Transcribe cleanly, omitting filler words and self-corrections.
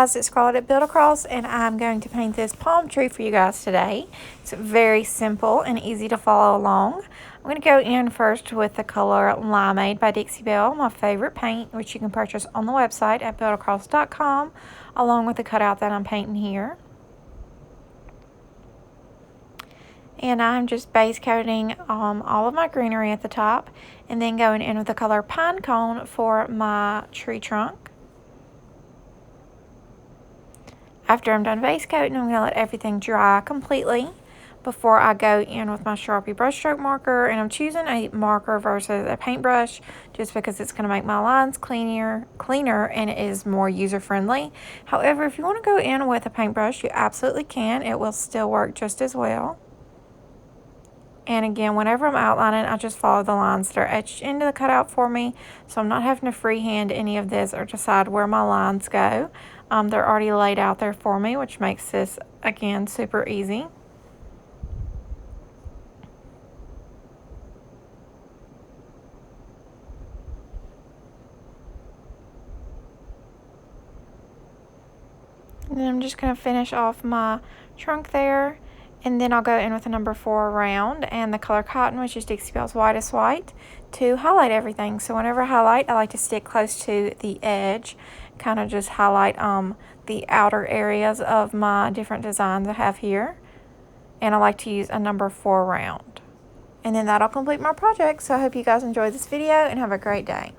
guys, it's Scarlett at Build Across, and I'm going to paint this palm tree for you guys today. It's very simple and easy to follow along. I'm going to go in first with the color Limeade by Dixie Belle, my favorite paint, which you can purchase on the website at buildacross.com, along with the cutout that I'm painting here. And I'm just base coating all of my greenery at the top, and then going in with the color Pine Cone for my tree trunk. After I'm done base coating, I'm going to let everything dry completely before I go in with my Sharpie brushstroke marker. And I'm choosing a marker versus a paintbrush just because it's going to make my lines cleaner, and it is more user-friendly. However, if you want to go in with a paintbrush, you absolutely can. It will still work just as well. And again, whenever I'm outlining, I just follow the lines that are etched into the cutout for me. So I'm not having to freehand any of this or decide where my lines go. They're already laid out there for me, which makes this, again, super easy. And then I'm just going to finish off my trunk there. And then I'll go in with a number 4 round and the color Cotton, which is Dixie Belle's Whitest White, to highlight everything. So whenever I highlight, I like to stick close to the edge, kind of just highlight the outer areas of my different designs I have here. And I like to use a number 4 round. And then that'll complete my project. So I hope you guys enjoyed this video and have a great day.